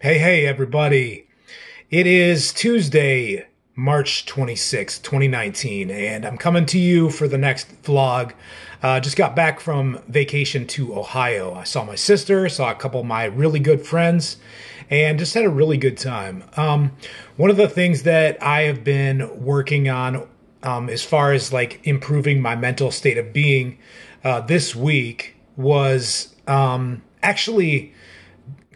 Hey, everybody. It is Tuesday, March 26th, 2019, and I'm coming to you for the next vlog. Just got back from vacation to Ohio. I saw my sister, saw a couple of my really good friends, and just had a really good time. One of the things that I have been working on as far as like improving my mental state of being this week was actually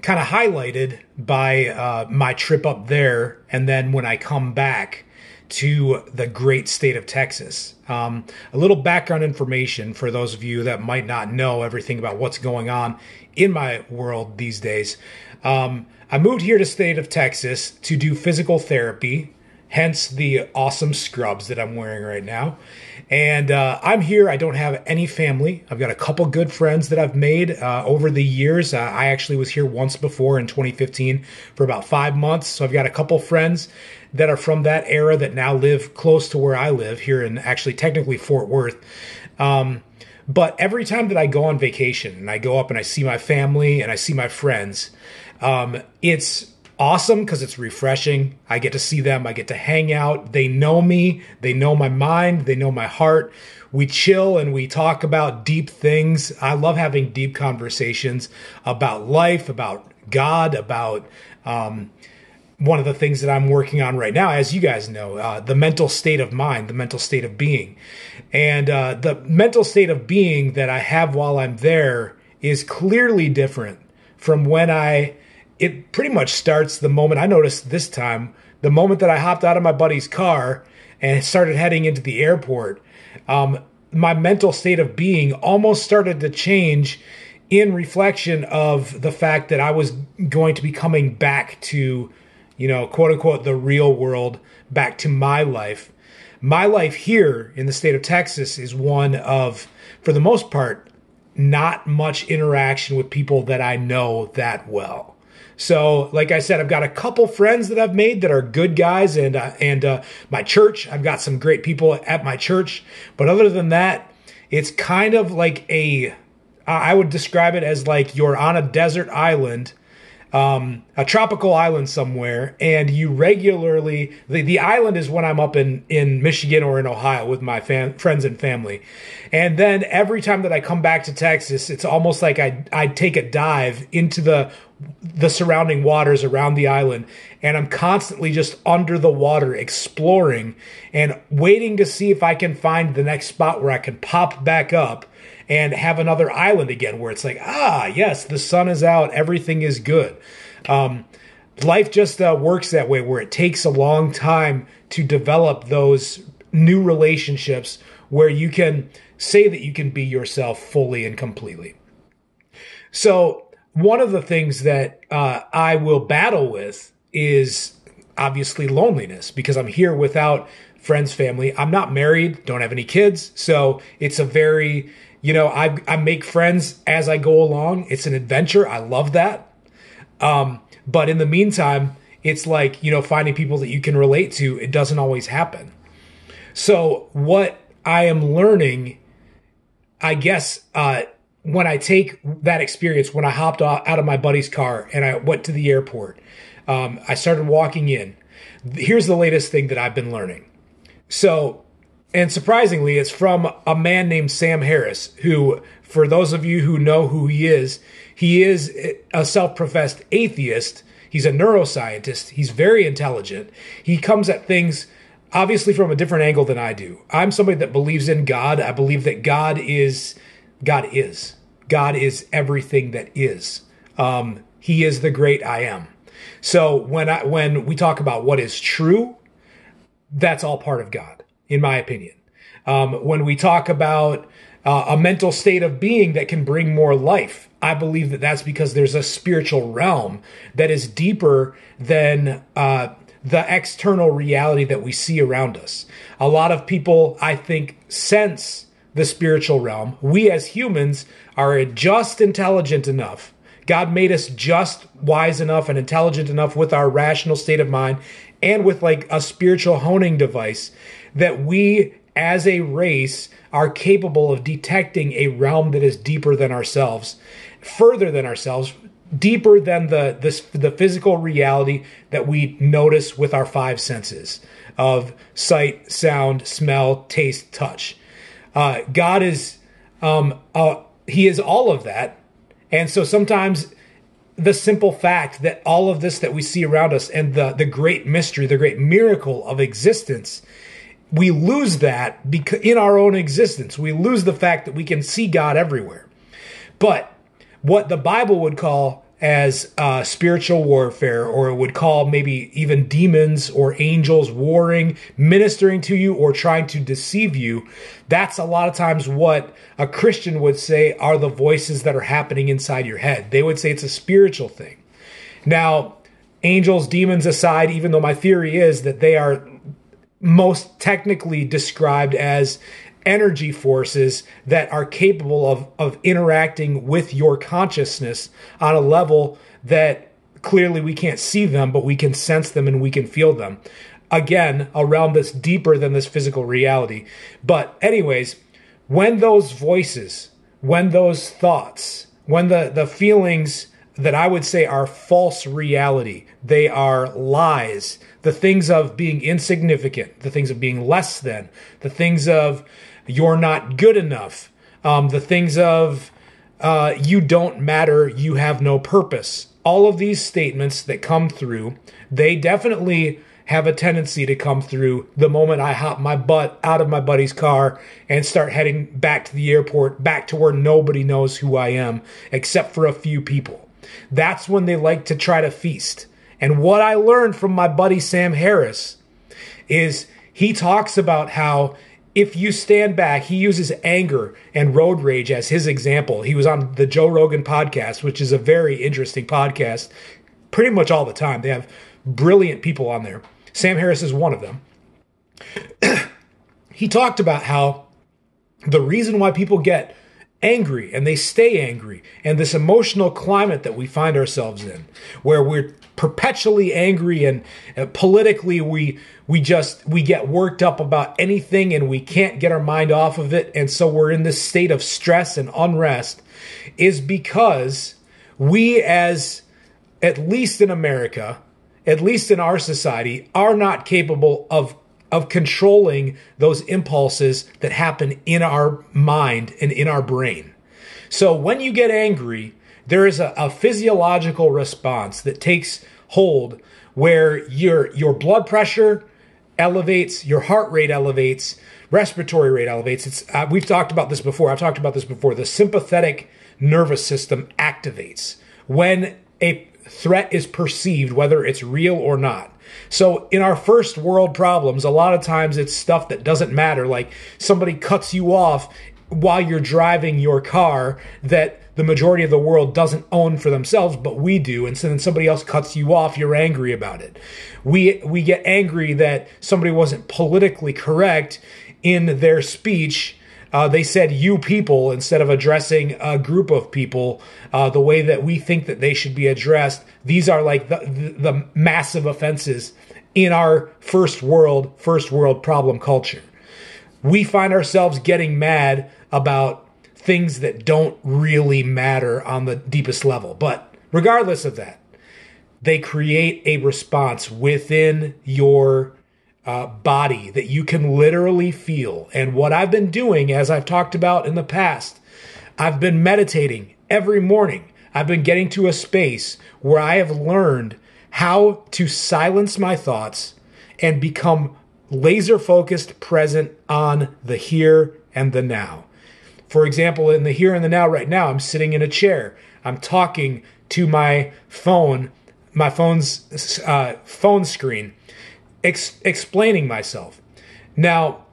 kind of highlighted by my trip up there, and then when I come back to the great state of Texas. A little background information for those of you that might not know everything about what's going on in my world these days. I moved here to state of Texas to do physical therapy, hence the awesome scrubs that I'm wearing right now. And I'm here. I don't have any family. I've got a couple good friends that I've made over the years. I actually was here once before in 2015 for about 5 months. So I've got a couple friends that are from that era that now live close to where I live here in actually technically Fort Worth. But every time that I go on vacation and I go up and I see my family and I see my friends, it's awesome because it's refreshing. I get to see them. I get to hang out. They know me. They know my mind. They know my heart. We chill and we talk about deep things. I love having deep conversations about life, about God, about one of the things that I'm working on right now, as you guys know, the mental state of mind, the mental state of being. And the mental state of being that I have while I'm there is clearly different from when it pretty much starts the moment I noticed this time, the moment that I hopped out of my buddy's car and started heading into the airport. My mental state of being almost started to change in reflection of the fact that I was going to be coming back to, quote unquote, the real world, back to my life. My life here in the state of Texas is one of, for the most part, not much interaction with people that I know that well. So, like I said, I've got a couple friends that I've made that are good guys, and my church. I've got some great people at my church. But other than that, it's kind of like I would describe it as like you're on a desert island, a tropical island somewhere, and you regularly, the island is when I'm up in Michigan or in Ohio with my friends and family. And then every time that I come back to Texas, it's almost like I'd take a dive into the surrounding waters around the island, and I'm constantly just under the water exploring and waiting to see if I can find the next spot where I can pop back up and have another island again where it's like, yes, the sun is out, everything is good. Life just works that way, where it takes a long time to develop those new relationships where you can say that you can be yourself fully and completely. So one of the things that I will battle with is obviously loneliness, because I'm here without friends, family. I'm not married, don't have any kids. So it's a very, I make friends as I go along. It's an adventure. I love that. But in the meantime, it's like, finding people that you can relate to, it doesn't always happen. So what I am learning, I guess, when I take that experience, when I hopped out of my buddy's car and I went to the airport, I started walking in. Here's the latest thing that I've been learning. So, and surprisingly, it's from a man named Sam Harris, who, for those of you who know who he is a self-professed atheist. He's a neuroscientist. He's very intelligent. He comes at things obviously from a different angle than I do. I'm somebody that believes in God. I believe that God is everything that is. He is the great I am. So when we talk about what is true, that's all part of God, in my opinion. When we talk about a mental state of being that can bring more life, I believe that that's because there's a spiritual realm that is deeper than the external reality that we see around us. A lot of people, I think, sense the spiritual realm. We as humans are just intelligent enough. God made us just wise enough and intelligent enough with our rational state of mind and with like a spiritual honing device that we as a race are capable of detecting a realm that is deeper than ourselves, further than ourselves, deeper than the physical reality that we notice with our five senses of sight, sound, smell, taste, touch. God is He is all of that, and so sometimes the simple fact that all of this that we see around us and the great mystery, the great miracle of existence, we lose that because in our own existence. We lose the fact that we can see God everywhere. But what the Bible would call as spiritual warfare, or it would call maybe even demons or angels warring, ministering to you or trying to deceive you, that's a lot of times what a Christian would say are the voices that are happening inside your head. They would say it's a spiritual thing. Now, angels, demons aside, even though my theory is that they are most technically described as energy forces that are capable of interacting with your consciousness on a level that clearly we can't see them, but we can sense them and we can feel them. Again, a realm that's deeper than this physical reality. But anyways, when those voices, when those thoughts, when the feelings that I would say are false reality, they are lies, the things of being insignificant, the things of being less than, the things of you're not good enough, the things of you don't matter, you have no purpose. All of these statements that come through, they definitely have a tendency to come through the moment I hop my butt out of my buddy's car and start heading back to the airport, back to where nobody knows who I am except for a few people. That's when they like to try to feast. And what I learned from my buddy Sam Harris is he talks about how if you stand back, he uses anger and road rage as his example. He was on the Joe Rogan podcast, which is a very interesting podcast, pretty much all the time. They have brilliant people on there. Sam Harris is one of them. He talked about how the reason why people get angry and they stay angry, and this emotional climate that we find ourselves in, where we're perpetually angry and politically we get worked up about anything and we can't get our mind off of it, and so we're in this state of stress and unrest, is because we, as at least in America, at least in our society, are not capable of controlling those impulses that happen in our mind and in our brain. So when you get angry, there is a physiological response that takes hold where your blood pressure elevates, your heart rate elevates, respiratory rate elevates. We've talked about this before. I've talked about this before. The sympathetic nervous system activates when a threat is perceived, whether it's real or not. So in our first world problems, a lot of times it's stuff that doesn't matter, like somebody cuts you off while you're driving your car that the majority of the world doesn't own for themselves, but we do. And so then somebody else cuts you off, you're angry about it. We get angry that somebody wasn't politically correct in their speech. They said you people instead of addressing a group of people the way that we think that they should be addressed. These are like the massive offenses in our first world problem culture. We find ourselves getting mad about things that don't really matter on the deepest level. But regardless of that, they create a response within your body that you can literally feel. And what I've been doing, as I've talked about in the past, I've been meditating every morning. I've been getting to a space where I have learned how to silence my thoughts and become laser focused, present on the here and the now. For example, in the here and the now right now, I'm sitting in a chair. I'm talking to my phone's phone screen, explaining myself. Now,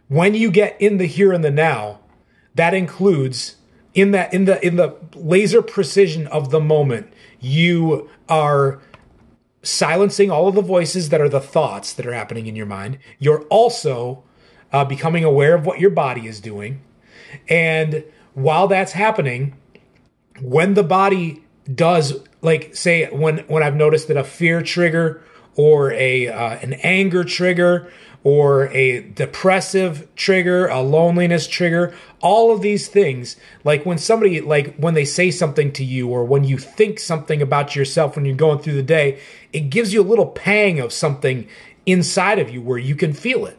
when you get in the here and the now, that includes in the laser precision of the moment, you are silencing all of the voices that are the thoughts that are happening in your mind. You're also becoming aware of what your body is doing. And while that's happening, when the body does, like say when I've noticed that a fear trigger or an anger trigger, or a depressive trigger, a loneliness trigger, all of these things, like when somebody, like when they say something to you, or when you think something about yourself when you're going through the day, it gives you a little pang of something inside of you where you can feel it.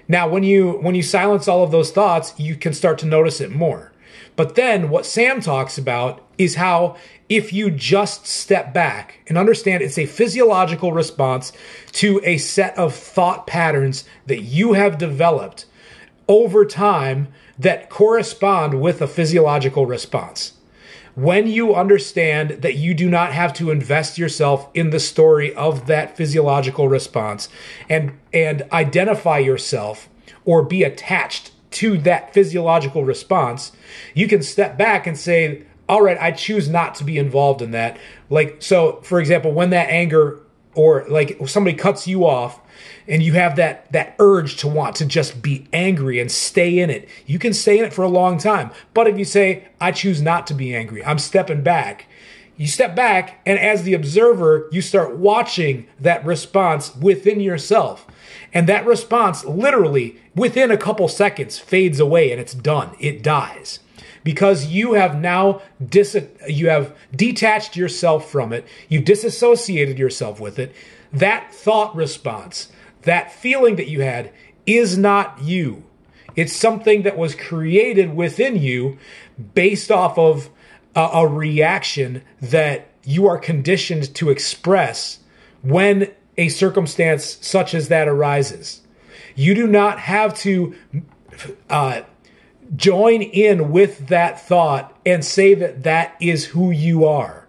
Now, when you silence all of those thoughts, you can start to notice it more. But then what Sam talks about is how if you just step back and understand it's a physiological response to a set of thought patterns that you have developed over time that correspond with a physiological response. When you understand that you do not have to invest yourself in the story of that physiological response and identify yourself or be attached to that physiological response, you can step back and say, all right, I choose not to be involved in that. Like, so for example, when that anger or like somebody cuts you off and you have that urge to want to just be angry and stay in it, you can stay in it for a long time. But if you say, I choose not to be angry, I'm stepping back, you step back, and as the observer, you start watching that response within yourself. And that response literally within a couple seconds fades away and it's done. It dies. Because you have now detached yourself from it, you've disassociated yourself with it. That thought response, that feeling that you had, is not you. It's something that was created within you based off of a reaction that you are conditioned to express when a circumstance such as that arises. You do not have to join in with that thought and say that that is who you are.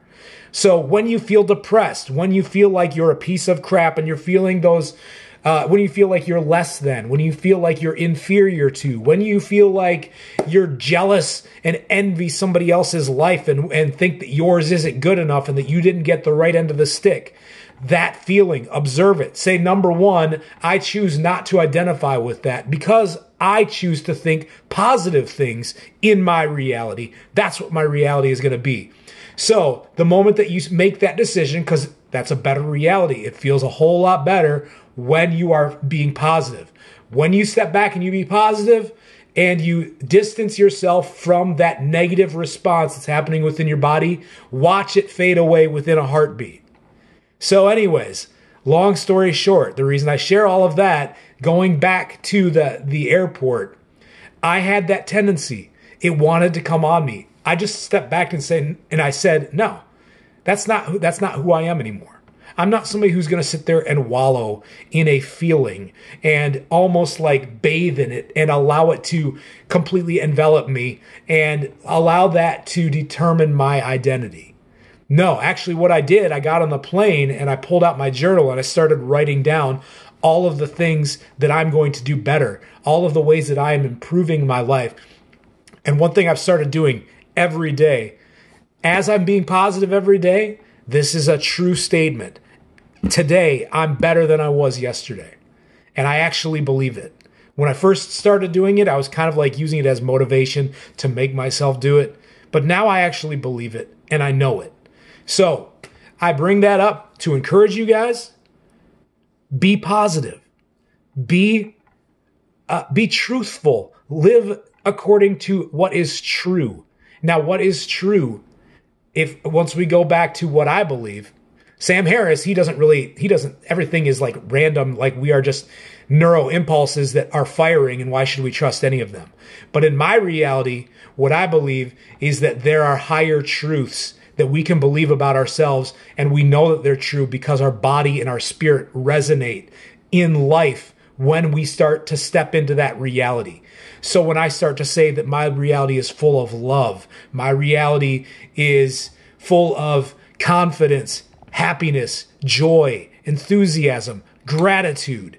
So when you feel depressed, when you feel like you're a piece of crap and you're feeling those, when you feel like you're less than, when you feel like you're inferior to, when you feel like you're jealous and envy somebody else's life and think that yours isn't good enough and that you didn't get the right end of the stick, that feeling, observe it. Say, number one, I choose not to identify with that because I choose to think positive things in my reality. That's what my reality is going to be. So the moment that you make that decision, because that's a better reality, it feels a whole lot better when you are being positive. When you step back and you be positive and you distance yourself from that negative response that's happening within your body, watch it fade away within a heartbeat. So anyways, long story short, the reason I share all of that, going back to the airport, I had that tendency. It wanted to come on me. I just stepped back and I said, no, that's not who I am anymore. I'm not somebody who's going to sit there and wallow in a feeling and almost like bathe in it and allow it to completely envelop me and allow that to determine my identity. No, actually what I did, I got on the plane and I pulled out my journal and I started writing down all of the things that I'm going to do better, all of the ways that I am improving my life. And one thing I've started doing every day, as I'm being positive every day, this is a true statement. Today, I'm better than I was yesterday. And I actually believe it. When I first started doing it, I was kind of like using it as motivation to make myself do it. But now I actually believe it and I know it. So I bring that up to encourage you guys. Be positive. Be truthful. Live according to what is true. Now, what is true? Once we go back to what I believe, Sam Harris, everything is like random, like we are just neuro impulses that are firing, and why should we trust any of them? But in my reality, what I believe is that there are higher truths that we can believe about ourselves, and we know that they're true because our body and our spirit resonate in life when we start to step into that reality. So when I start to say that my reality is full of love, my reality is full of confidence, happiness, joy, enthusiasm, gratitude,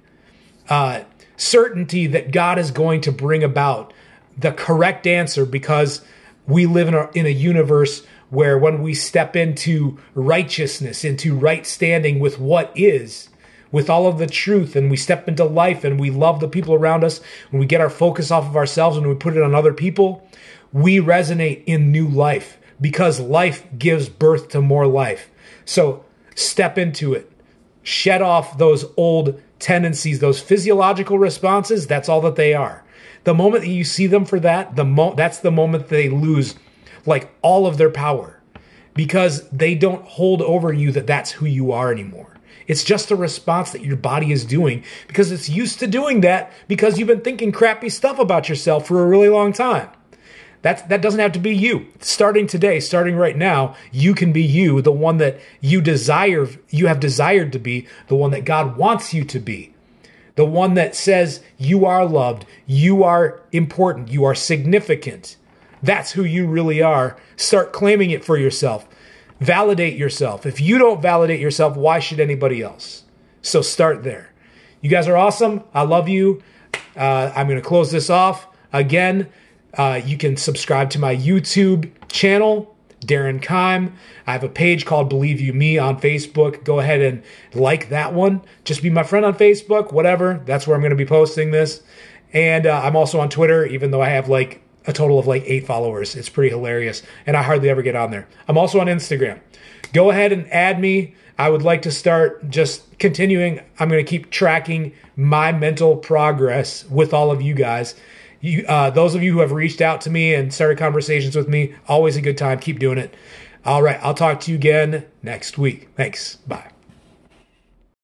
certainty that God is going to bring about the correct answer, because we live in a universe where when we step into righteousness, into right standing with what is, with all of the truth, and we step into life and we love the people around us, when we get our focus off of ourselves and we put it on other people, we resonate in new life because life gives birth to more life. So step into it. shed off those old tendencies, those physiological responses. That's all that they are. The moment that you see them for that, that's the moment they lose like all of their power, because they don't hold over you that that's who you are anymore. It's just a response that your body is doing because it's used to doing that because you've been thinking crappy stuff about yourself for a really long time. That doesn't have to be you. Starting today, starting right now, you can be you, the one that you have desired to be, the one that God wants you to be. The one that says you are loved, you are important, you are significant. That's who you really are. Start claiming it for yourself. Validate yourself. If you don't validate yourself, why should anybody else? So start there. You guys are awesome. I love you. I'm going to close this off. Again, you can subscribe to my YouTube channel, Darren Keim. I have a page called Believe You Me on Facebook. Go ahead and like that one. Just be my friend on Facebook, whatever. That's where I'm going to be posting this. And I'm also on Twitter, even though I have like a total of like 8 followers. It's pretty hilarious. And I hardly ever get on there. I'm also on Instagram. Go ahead and add me. I would like to start just continuing. I'm going to keep tracking my mental progress with all of you guys. Those of you who have reached out to me and started conversations with me, always a good time. Keep doing it. All right. I'll talk to you again next week. Thanks. Bye.